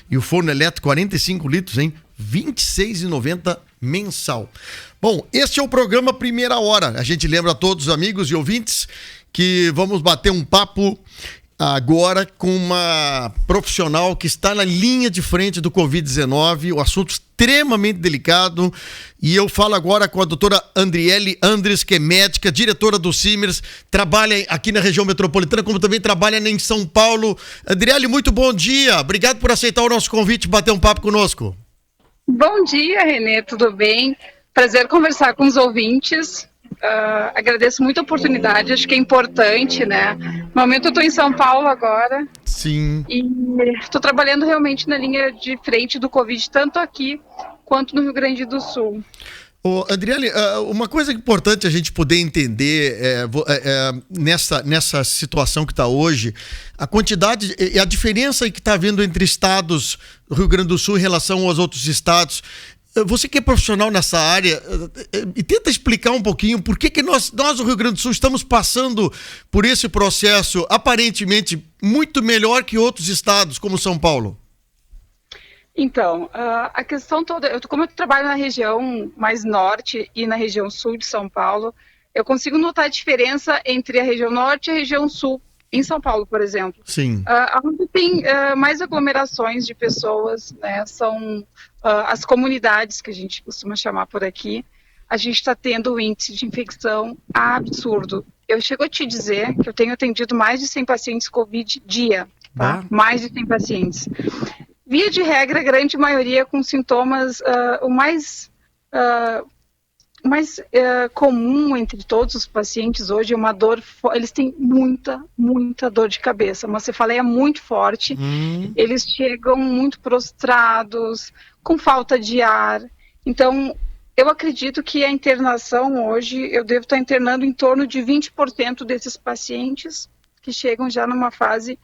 e o forno elétrico 45 litros, hein? R$ 26,90 mensal. Bom, este é o programa Primeira Hora. A gente lembra a todos os amigos e ouvintes que vamos bater um papo agora com uma profissional que está na linha de frente do Covid-19, o assunto extremamente delicado, e eu falo agora com a doutora Andriele Andres, que é médica, diretora do Simers, trabalha aqui na região metropolitana, como também trabalha em São Paulo. Andriele, muito bom dia, obrigado por aceitar o nosso convite e bater um papo conosco. Bom dia, Renê, tudo bem? Prazer conversar com os ouvintes. Agradeço muito a oportunidade, acho que é importante, né? No momento eu estou em São Paulo agora. Sim. E estou trabalhando realmente na linha de frente do Covid, tanto aqui quanto no Rio Grande do Sul. Andriele, uma coisa importante a gente poder entender nessa situação que está hoje, a quantidade e a diferença que está havendo entre estados do Rio Grande do Sul em relação aos outros estados. Você que é profissional nessa área, e tenta explicar um pouquinho por que nós do Rio Grande do Sul estamos passando por esse processo aparentemente muito melhor que outros estados, como São Paulo. Então, a questão toda, como eu trabalho na região mais norte e na região sul de São Paulo, eu consigo notar a diferença entre a região norte e a região sul, em São Paulo, por exemplo. Sim. Onde tem mais aglomerações de pessoas, né, são as comunidades, que a gente costuma chamar por aqui, a gente está tendo um índice de infecção absurdo. Eu chego a te dizer que eu tenho atendido mais de 100 pacientes Covid dia, tá? Mais de 100 pacientes. Via de regra, a grande maioria com sintomas, o mais comum entre todos os pacientes hoje é uma dor, eles têm muita dor de cabeça, uma cefaleia muito forte, eles chegam muito prostrados, com falta de ar. Então, eu acredito que a internação hoje, eu devo estar internando em torno de 20% desses pacientes que chegam já numa fase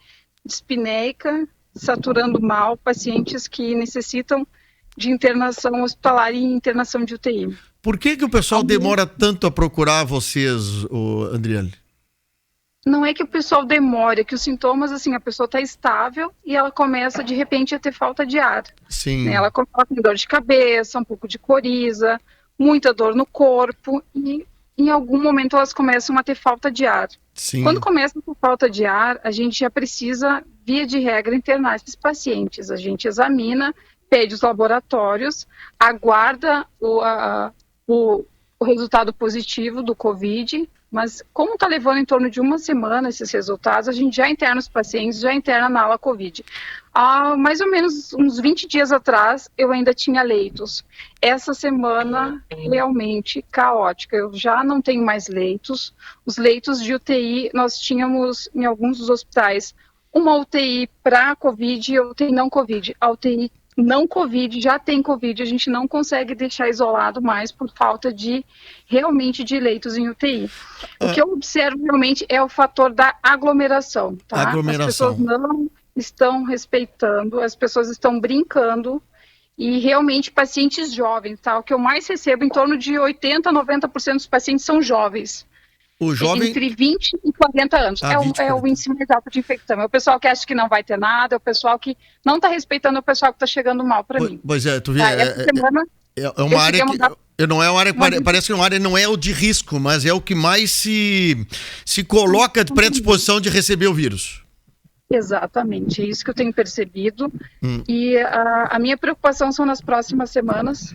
dispneica, saturando mal, pacientes que necessitam de internação hospitalar e internação de UTI. Por que o pessoal demora tanto a procurar vocês, Andriele? Não é que o pessoal demore, é que os sintomas, assim, a pessoa está estável e ela começa, de repente, a ter falta de ar. Sim. Ela tem dor de cabeça, um pouco de coriza, muita dor no corpo e, em algum momento, elas começam a ter falta de ar. Sim. Quando começa com falta de ar, a gente já precisa, via de regra, internar esses pacientes. A gente examina, pede os laboratórios, aguarda o resultado positivo do Covid, mas como está levando em torno de uma semana esses resultados, a gente já interna os pacientes, já interna na ala Covid. Há mais ou menos uns 20 dias atrás, eu ainda tinha leitos. Essa semana, realmente caótica, eu já não tenho mais leitos. Os leitos de UTI, nós tínhamos em alguns dos hospitais, uma UTI para Covid e UTI não Covid. A UTI não Covid, já tem Covid, a gente não consegue deixar isolado mais por falta de leitos em UTI. O que eu observo realmente é o fator da aglomeração, tá? Aglomeração. As pessoas não estão respeitando, as pessoas estão brincando e realmente pacientes jovens, tá? O que eu mais recebo, em torno de 80% a 90% dos pacientes são jovens. O jovem... Entre 20 e 40 anos. É o índice mais alto de infecção. É o pessoal que acha que não vai ter nada, é o pessoal que não está respeitando, é o pessoal que está chegando mal para mim. Pois é, tu vê, essa semana, é uma área que... Não é uma área, parece que uma área não é o de risco, mas é o que mais se coloca de predisposição de receber o vírus. Exatamente, é isso que eu tenho percebido. E a minha preocupação são nas próximas semanas.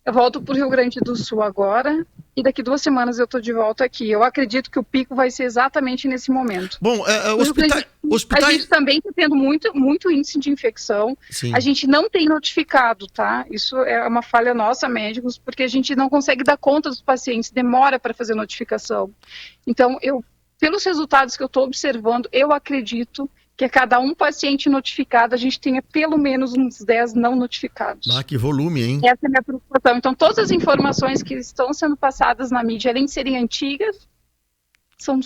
Eu volto para o Rio Grande do Sul agora e daqui 2 semanas eu estou de volta aqui. Eu acredito que o pico vai ser exatamente nesse momento. Bom, a gente também está tendo muito índice de infecção. Sim. A gente não tem notificado, tá? Isso é uma falha nossa, médicos, porque a gente não consegue dar conta dos pacientes, demora para fazer notificação. Então, pelos resultados que eu estou observando, eu acredito que a cada um paciente notificado, a gente tenha pelo menos uns 10 não notificados. Que volume, hein? Essa é a minha preocupação. Então, todas as informações que estão sendo passadas na mídia, além de serem antigas, são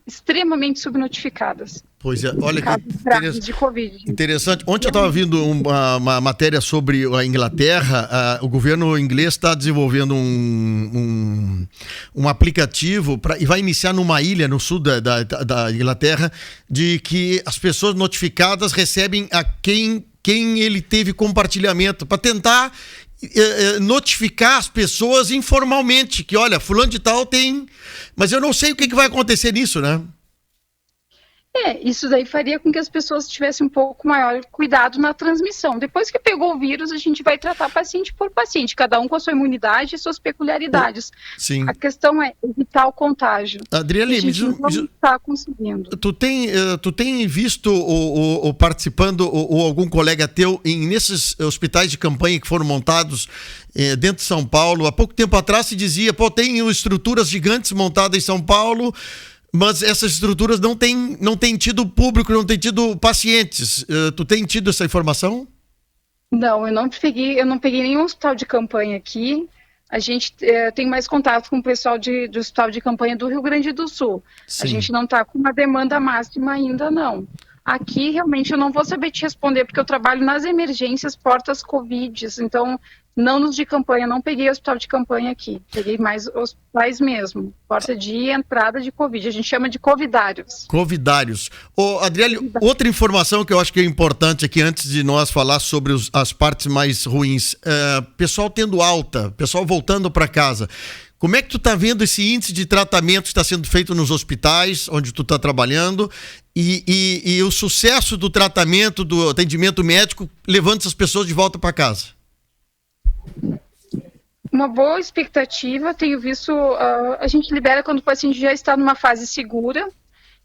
extremamente subnotificadas. Pois é, olha que de Covid. Interessante. Ontem eu estava vendo uma matéria sobre a Inglaterra. O governo inglês está desenvolvendo um aplicativo e vai iniciar numa ilha no sul da Inglaterra, de que as pessoas notificadas recebem a quem quem ele teve compartilhamento, para tentar notificar as pessoas informalmente, que olha, fulano de tal tem, mas eu não sei o que vai acontecer nisso, né? Isso daí faria com que as pessoas tivessem um pouco maior cuidado na transmissão. Depois que pegou o vírus, a gente vai tratar paciente por paciente, cada um com a sua imunidade e suas peculiaridades. Sim. A questão é evitar o contágio. Adriele, a gente não está conseguindo. Tu tem visto ou participando ou algum colega teu nesses hospitais de campanha que foram montados dentro de São Paulo? Há pouco tempo atrás se dizia, tem estruturas gigantes montadas em São Paulo, mas essas estruturas não têm tido público, não têm tido pacientes. Tu tem tido essa informação? Não, eu não peguei nenhum hospital de campanha aqui. A gente tem mais contato com o pessoal do hospital de campanha do Rio Grande do Sul. Sim. A gente não está com uma demanda máxima ainda, não. Aqui, realmente, eu não vou saber te responder, porque eu trabalho nas emergências portas Covid, então, não nos de campanha, não peguei hospital de campanha aqui, peguei mais hospitais mesmo, porta de entrada de Covid, a gente chama de covidários. Covidários. Adriele, outra informação que eu acho que é importante aqui, antes de nós falar sobre as partes mais ruins, pessoal tendo alta, pessoal voltando para casa. Como é que tu está vendo esse índice de tratamento que está sendo feito nos hospitais, onde tu está trabalhando, e o sucesso do tratamento, do atendimento médico, levando essas pessoas de volta para casa? Uma boa expectativa, tenho visto, a gente libera quando o paciente já está numa fase segura,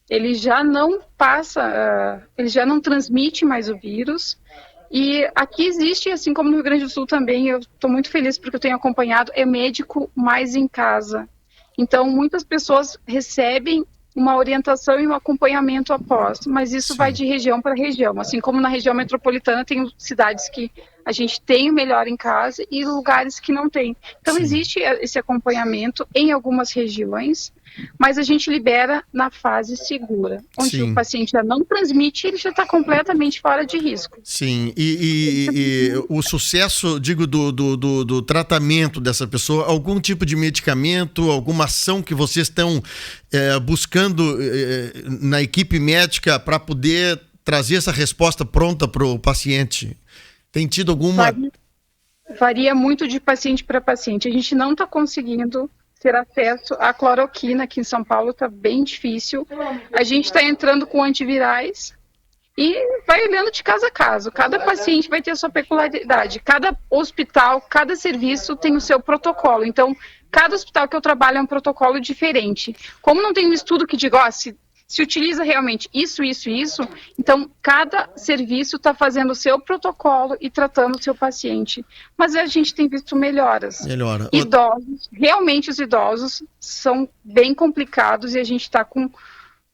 ele já não ele já não transmite mais o vírus. E aqui existe, assim como no Rio Grande do Sul também, eu estou muito feliz porque eu tenho acompanhado, médico mais em casa. Então, muitas pessoas recebem uma orientação e um acompanhamento após, mas isso Sim. vai de região para região. Assim como na região metropolitana tem cidades que a gente tem o melhor em casa e lugares que não tem. Então, Sim. existe esse acompanhamento em algumas regiões, mas a gente libera na fase segura, onde Sim. o paciente já não transmite, ele já está completamente fora de risco. Sim, e o sucesso, digo, do tratamento dessa pessoa, algum tipo de medicamento, alguma ação que vocês estão buscando na equipe médica para poder trazer essa resposta pronta para o paciente? Tem tido alguma... Varia muito de paciente para paciente. A gente não está conseguindo ter acesso à cloroquina aqui em São Paulo, está bem difícil. A gente está entrando com antivirais e vai olhando de caso a caso. Cada paciente vai ter a sua peculiaridade. Cada hospital, cada serviço tem o seu protocolo. Então, cada hospital que eu trabalho é um protocolo diferente. Como não tem um estudo que diga, se utiliza realmente isso, então cada serviço está fazendo o seu protocolo e tratando o seu paciente. Mas a gente tem visto melhoras. Idosos, realmente os idosos são bem complicados e a gente está com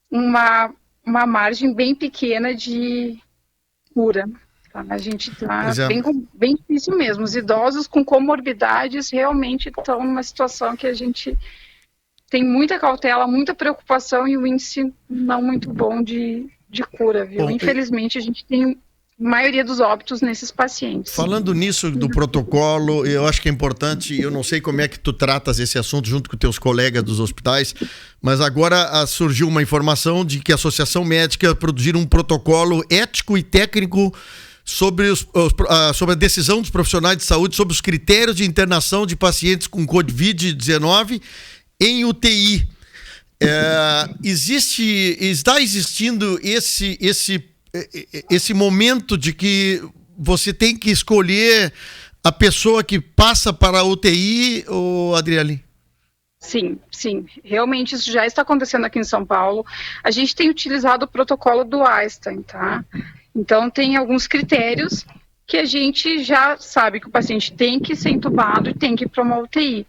uma margem bem pequena de cura. Tá? A gente está bem difícil mesmo. Os idosos com comorbidades realmente estão numa situação que a gente... tem muita cautela, muita preocupação e o índice não muito bom de cura, viu? Bom, infelizmente, a gente tem a maioria dos óbitos nesses pacientes. Falando nisso do protocolo, eu acho que é importante, eu não sei como é que tu tratas esse assunto junto com teus colegas dos hospitais, mas agora surgiu uma informação de que a Associação Médica produziu um protocolo ético e técnico sobre a decisão dos profissionais de saúde sobre os critérios de internação de pacientes com Covid-19 em UTI. Está existindo esse momento de que você tem que escolher a pessoa que passa para a UTI, ou Adriele? Sim. Realmente isso já está acontecendo aqui em São Paulo. A gente tem utilizado o protocolo do Einstein, tá? Então tem alguns critérios que a gente já sabe que o paciente tem que ser entubado e tem que ir para uma UTI.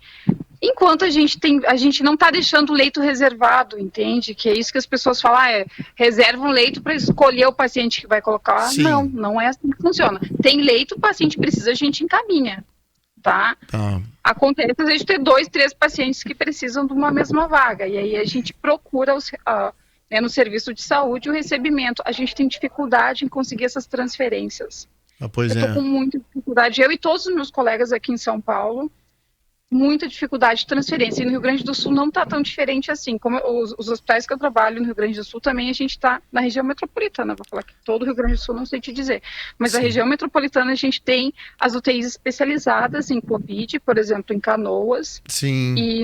Enquanto a gente não está deixando o leito reservado, entende? Que é isso que as pessoas falam, reserva um leito para escolher o paciente que vai colocar. Sim. Não é assim que funciona. Tem leito, o paciente precisa, a gente encaminha, tá? Acontece a gente ter 2, 3 pacientes que precisam de uma mesma vaga, e aí a gente procura no serviço de saúde o recebimento. A gente tem dificuldade em conseguir essas transferências. Eu estou com muita dificuldade, eu e todos os meus colegas aqui em São Paulo. muita dificuldade de transferência. E no Rio Grande do Sul não está tão diferente assim. Como os hospitais que eu trabalho no Rio Grande do Sul, também a gente está na região metropolitana. Vou falar que todo o Rio Grande do Sul não sei te dizer. Mas Sim. A região metropolitana a gente tem as UTIs especializadas em Covid, por exemplo, em Canoas. Sim. E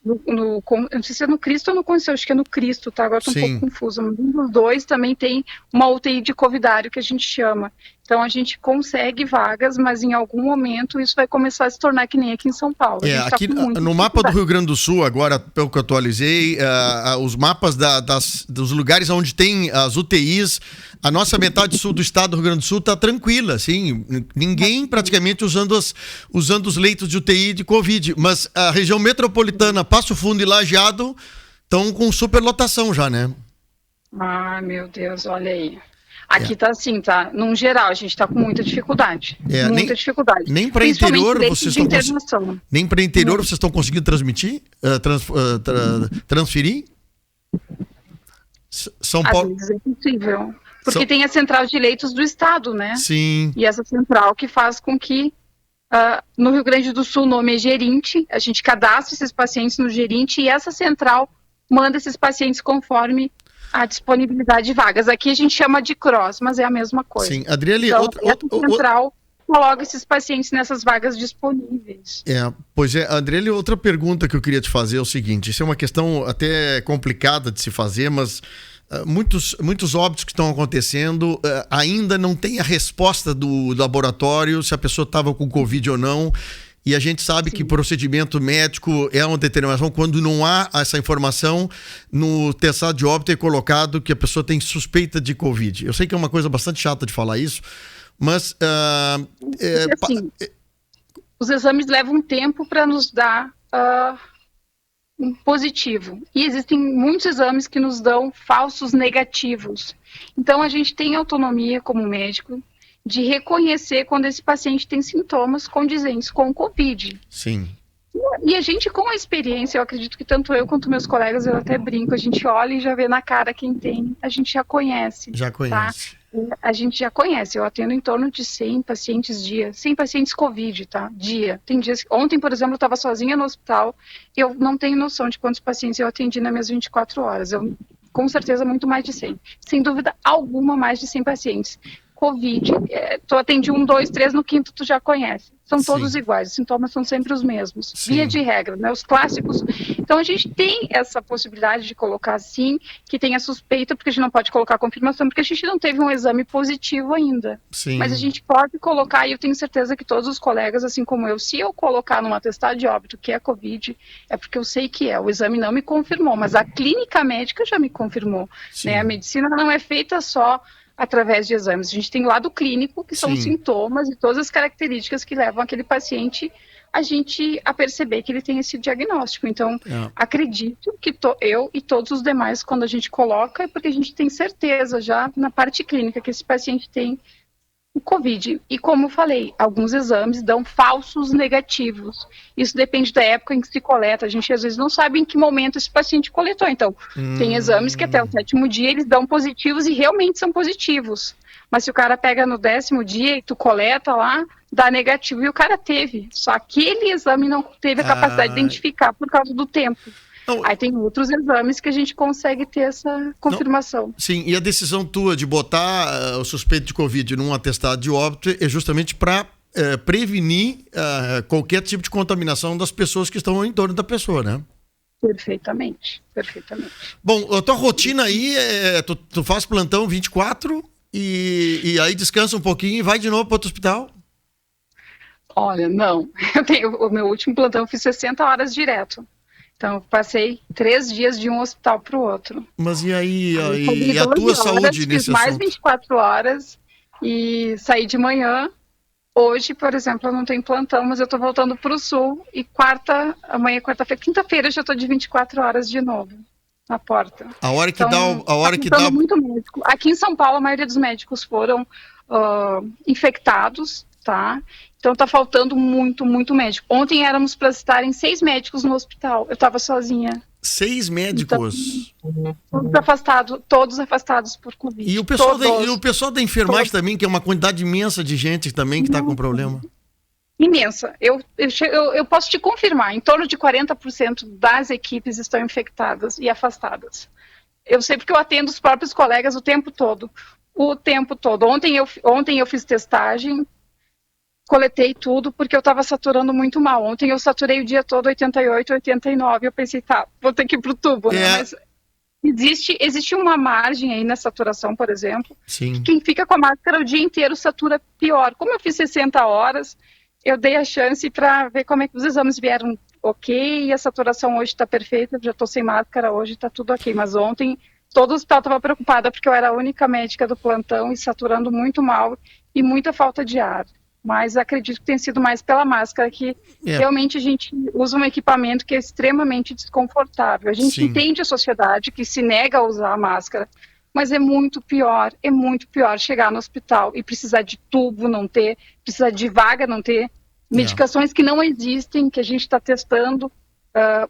eu não sei se é no Cristo ou no Conceição, acho que é no Cristo, tá? Agora estou um pouco confusa. Mas um dos dois também tem uma UTI de covidário que a gente chama. Então a gente consegue vagas, mas em algum momento isso vai começar a se tornar que nem aqui em São Paulo. Aqui no mapa do Rio Grande do Sul, agora, pelo que eu atualizei, os mapas dos lugares onde tem as UTIs, a nossa metade sul do estado do Rio Grande do Sul está tranquila, assim, ninguém praticamente usando os leitos de UTI de Covid, mas a região metropolitana, Passo Fundo e Lajeado estão com superlotação já, né? Ah, meu Deus, olha aí. Aqui tá assim, tá? Num geral, a gente tá com muita dificuldade. Muita dificuldade. Nem para interior vocês estão Nem para interior vocês estão conseguindo transmitir? Transferir? São Paulo. Às vezes é possível. Porque tem a central de leitos do estado, né? Sim. E essa central que faz com que no Rio Grande do Sul o nome é gerinte, a gente cadastra esses pacientes no gerinte e essa central manda esses pacientes conforme a disponibilidade de vagas. Aqui a gente chama de cross, mas é a mesma coisa. Sim, Adriele, então, a central coloca esses pacientes nessas vagas disponíveis. Pois é, Adriele, outra pergunta que eu queria te fazer é o seguinte, isso é uma questão até complicada de se fazer, mas muitos óbitos que estão acontecendo ainda não tem a resposta do laboratório se a pessoa estava com Covid ou não. E a gente sabe Sim. que procedimento médico é uma determinação quando não há essa informação no testado de óbito é colocado que a pessoa tem suspeita de Covid. Eu sei que é uma coisa bastante chata de falar isso, mas... os exames levam tempo para nos dar um positivo. E existem muitos exames que nos dão falsos negativos. Então, a gente tem autonomia como médico de reconhecer quando esse paciente tem sintomas condizentes com o Covid. Sim. E a gente, com a experiência, eu acredito que tanto eu quanto meus colegas, eu até brinco, a gente olha e já vê na cara quem tem, a gente já conhece. Já conhece. Tá? A gente já conhece, eu atendo em torno de 100 pacientes dia, 100 pacientes Covid, tá? Dia. Tem dias, ontem, por exemplo, eu estava sozinha no hospital, eu não tenho noção de quantos pacientes eu atendi nas minhas 24 horas, com certeza muito mais de 100. Sem dúvida alguma, mais de 100 pacientes. Covid, tu atende 1, 2, 3, no quinto tu já conhece. São Sim. todos iguais, os sintomas são sempre os mesmos. Sim. Via de regra, né? Os clássicos. Então a gente tem essa possibilidade de colocar sim, que tenha suspeita, porque a gente não pode colocar confirmação, porque a gente não teve um exame positivo ainda. Sim. Mas a gente pode colocar, e eu tenho certeza que todos os colegas, assim como eu, se eu colocar num atestado de óbito que é Covid, é porque eu sei que é. O exame não me confirmou, mas a clínica médica já me confirmou. Né? A medicina não é feita só através de exames. A gente tem o lado clínico, que são os sintomas e todas as características que levam aquele paciente a perceber que ele tem esse diagnóstico. Então, acredito que eu e todos os demais, quando a gente coloca, é porque a gente tem certeza já na parte clínica que esse paciente tem o Covid. E como eu falei, alguns exames dão falsos negativos. Isso depende da época em que se coleta. A gente às vezes não sabe em que momento esse paciente coletou. Então, tem exames que até o 7º dia eles dão positivos e realmente são positivos. Mas se o cara pega no 10º dia e tu coleta lá, dá negativo e o cara teve. Só aquele exame não teve a capacidade de identificar por causa do tempo. Não. Aí tem outros exames que a gente consegue ter essa confirmação. Não. Sim, e a decisão tua de botar o suspeito de Covid num atestado de óbito é justamente para prevenir qualquer tipo de contaminação das pessoas que estão em torno da pessoa, né? Perfeitamente, perfeitamente. Bom, a tua rotina aí, tu faz plantão 24 e aí descansa um pouquinho e vai de novo para outro hospital? Olha, não. O meu último plantão eu fiz 60 horas direto. Então, eu passei 3 dias de um hospital para o outro. Mas e aí e a tua saúde nesse assunto? Fiz mais 24 horas e saí de manhã. Hoje, por exemplo, eu não tenho plantão, mas eu estou voltando para o sul e amanhã, quarta-feira, quinta-feira, já estou de 24 horas de novo na porta. A hora que dá muito médico. Aqui em São Paulo, a maioria dos médicos foram infectados, tá? Então tá faltando muito, muito médico. Ontem éramos para estarem 6 médicos no hospital. Eu estava sozinha. 6 médicos? Então, todos afastados por Covid. E o pessoal da enfermagem também, que é uma quantidade imensa de gente também que está com problema. Imensa. Eu posso te confirmar, em torno de 40% das equipes estão infectadas e afastadas. Eu sei porque eu atendo os próprios colegas o tempo todo. O tempo todo. Ontem eu fiz testagem, coletei tudo, porque eu estava saturando muito mal. Ontem eu saturei o dia todo 88, 89. Eu pensei, tá, vou ter que ir pro tubo, né? Mas existe uma margem aí na saturação, por exemplo. Sim. Quem fica com a máscara o dia inteiro satura pior. Como eu fiz 60 horas, eu dei a chance para ver como é que os exames vieram ok, e a saturação hoje está perfeita, já estou sem máscara hoje, está tudo ok. Mas ontem todo o hospital estava preocupada porque eu era a única médica do plantão e saturando muito mal e muita falta de ar. Mas acredito que tem sido mais pela máscara, que realmente a gente usa um equipamento que é extremamente desconfortável. A gente entende a sociedade que se nega a usar a máscara, mas é muito pior chegar no hospital e precisar de tubo, não ter, precisar de vaga, não ter, medicações que não existem, que a gente está testando.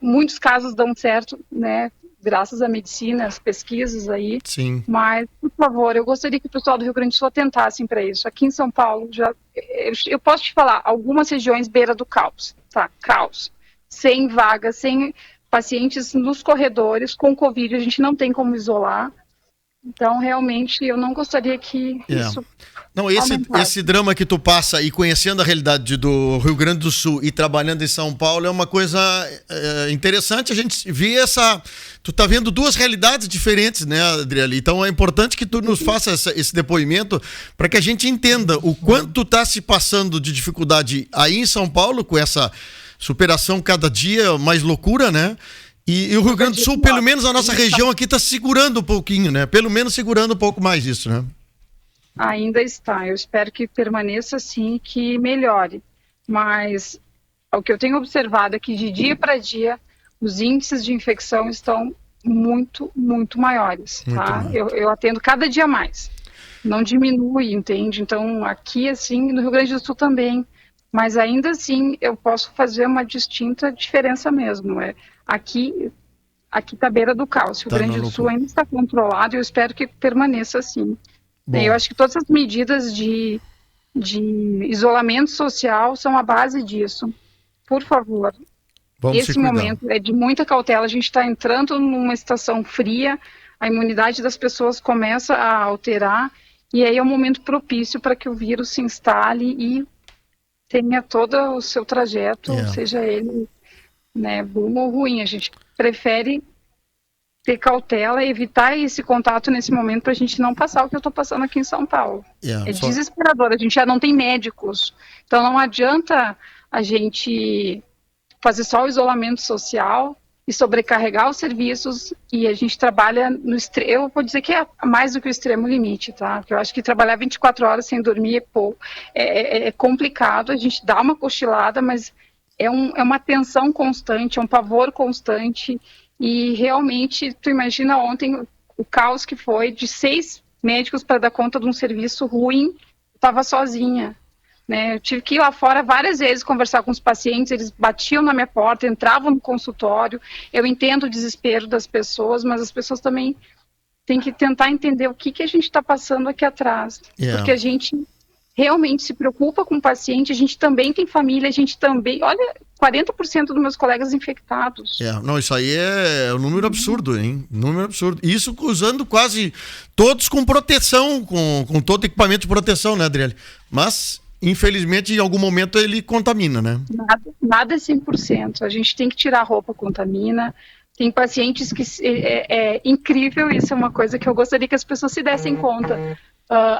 Muitos casos dão certo, né? Graças à medicina, às pesquisas aí. Sim. Mas, por favor, eu gostaria que o pessoal do Rio Grande do Sul atentassem para isso. Aqui em São Paulo, eu posso te falar, algumas regiões beira do caos, tá? Caos. Sem vaga, sem pacientes nos corredores, com Covid, a gente não tem como isolar. Então, realmente, eu não gostaria que isso... Não, esse drama que tu passa e conhecendo a realidade do Rio Grande do Sul e trabalhando em São Paulo é uma coisa interessante. A gente vê tu tá vendo duas realidades diferentes, né, Adriele? Então é importante que tu nos faça esse depoimento para que a gente entenda o quanto tá se passando de dificuldade aí em São Paulo com essa superação cada dia mais loucura, né? E o Rio Grande do Sul, pelo menos a nossa região aqui, está segurando um pouquinho, né? Pelo menos segurando um pouco mais isso, né? Ainda está. Eu espero que permaneça assim, que melhore. Mas o que eu tenho observado é que de dia para dia os índices de infecção estão muito, muito maiores, tá? Eu atendo cada dia mais. Não diminui, entende? Então, aqui, assim, no Rio Grande do Sul também. Mas ainda assim, eu posso fazer uma distinta diferença mesmo. Aqui está à beira do caos. O Rio Grande do Sul ainda está controlado e eu espero que permaneça assim. Eu acho que todas as medidas de isolamento social são a base disso. Por favor, esse momento é de muita cautela. A gente está entrando numa estação fria, a imunidade das pessoas começa a alterar e aí é um momento propício para que o vírus se instale e tenha todo o seu trajeto, seja ele, né, bom ou ruim. A gente prefere ter cautela e evitar esse contato nesse momento para a gente não passar o que eu estou passando aqui em São Paulo. Desesperador, a gente já não tem médicos, então não adianta a gente fazer só o isolamento social e sobrecarregar os serviços, e a gente trabalha no extremo, eu vou dizer que é mais do que o extremo limite, tá? Porque eu acho que trabalhar 24 horas sem dormir é complicado, a gente dá uma cochilada, mas é uma tensão constante, é um pavor constante, e realmente, tu imagina ontem o caos que foi de 6 médicos para dar conta de um serviço ruim, eu estava sozinha. Né, eu tive que ir lá fora várias vezes conversar com os pacientes, eles batiam na minha porta, entravam no consultório. Eu entendo o desespero das pessoas, mas as pessoas também têm que tentar entender o que a gente está passando aqui atrás. Porque a gente realmente se preocupa com o paciente, a gente também tem família, a gente também... Olha, 40% dos meus colegas infectados. Não, isso aí é um número absurdo, hein? Número absurdo. Isso usando quase todos com proteção, com todo equipamento de proteção, né, Adriele? Mas... infelizmente, em algum momento ele contamina, né? Nada é 100%. A gente tem que tirar a roupa, contamina. Tem pacientes que é incrível, isso é uma coisa que eu gostaria que as pessoas se dessem conta.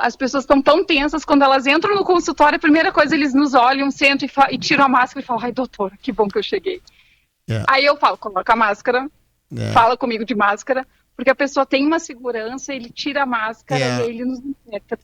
As pessoas estão tão tensas, quando elas entram no consultório, a primeira coisa, eles nos olham, sentam e tiram a máscara e falam, ai, doutor, que bom que eu cheguei. Aí eu falo, coloca a máscara, fala comigo de máscara, porque a pessoa tem uma segurança, ele tira a máscara e aí ele nos infecta.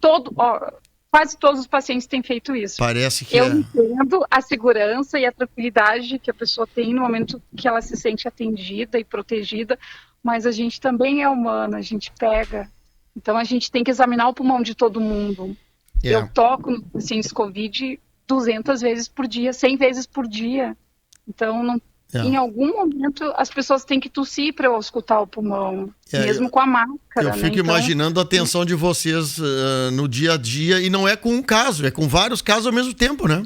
Quase todos os pacientes têm feito isso. Parece que eu entendo a segurança e a tranquilidade que a pessoa tem no momento que ela se sente atendida e protegida, mas a gente também é humano, a gente pega. Então a gente tem que examinar o pulmão de todo mundo. Eu toco nos pacientes Covid 200 vezes por dia, 100 vezes por dia. Então em algum momento as pessoas têm que tossir para eu escutar o pulmão, mesmo com a máscara. Eu fico imaginando a atenção de vocês no dia a dia, e não é com um caso, é com vários casos ao mesmo tempo, né?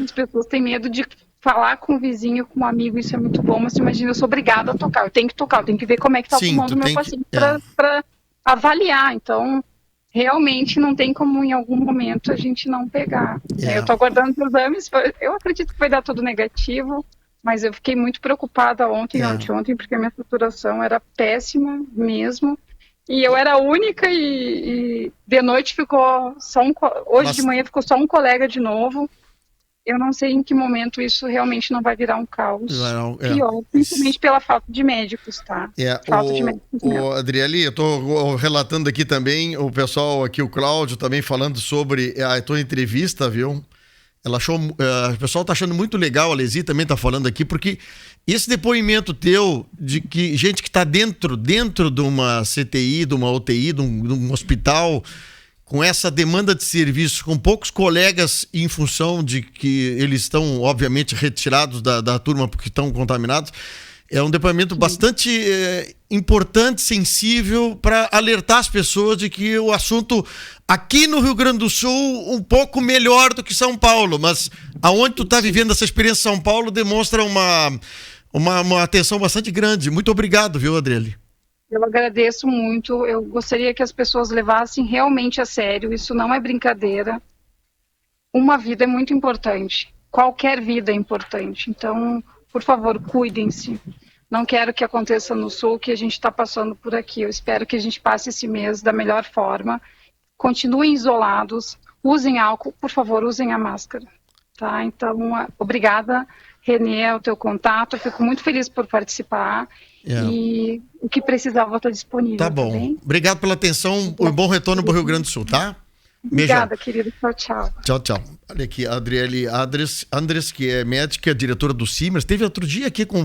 As pessoas têm medo de falar com o vizinho, com um amigo, isso é muito bom, mas imagina, eu sou obrigada a tocar, eu tenho que tocar, eu tenho que ver como é que tá o pulmão do meu paciente para avaliar. Então, realmente não tem como em algum momento a gente não pegar. Eu tô aguardando os exames, eu acredito que vai dar tudo negativo, mas eu fiquei muito preocupada ontem, porque a minha saturação era péssima mesmo. E eu era a única e de noite ficou só hoje de manhã ficou só um colega de novo. Eu não sei em que momento isso realmente não vai virar um caos pior, principalmente pela falta de médicos, tá? Falta de médicos mesmo. Adriele, eu tô relatando aqui também, o pessoal aqui, o Cláudio também falando sobre a tua entrevista, viu? Ela achou, o pessoal tá achando muito legal, a Lesi também tá falando aqui, porque esse depoimento teu de que gente que tá dentro de uma CTI, de uma UTI, de um hospital, com essa demanda de serviço, com poucos colegas em função de que eles estão, obviamente, retirados da turma porque estão contaminados, é um depoimento bastante importante, sensível, para alertar as pessoas de que o assunto aqui no Rio Grande do Sul um pouco melhor do que São Paulo, mas aonde tu está vivendo essa experiência em São Paulo demonstra uma atenção bastante grande. Muito obrigado, viu, Adriele? Eu agradeço muito, eu gostaria que as pessoas levassem realmente a sério, isso não é brincadeira. Uma vida é muito importante, qualquer vida é importante, então, por favor, cuidem-se. Não quero que aconteça no Sul o que a gente está passando por aqui, eu espero que a gente passe esse mês da melhor forma, continuem isolados, usem álcool, por favor, usem a máscara, tá? Então, obrigada, Renê, o teu contato, eu fico muito feliz por participar. E o que precisar, vou estar disponível. Tá bom. Também. Obrigado pela atenção e bom retorno para o Rio Grande do Sul, tá? Obrigada, querido. Tchau, tchau. Tchau, tchau. Olha aqui, a Adriele Andres, que é médica, diretora do Simers, teve outro dia aqui com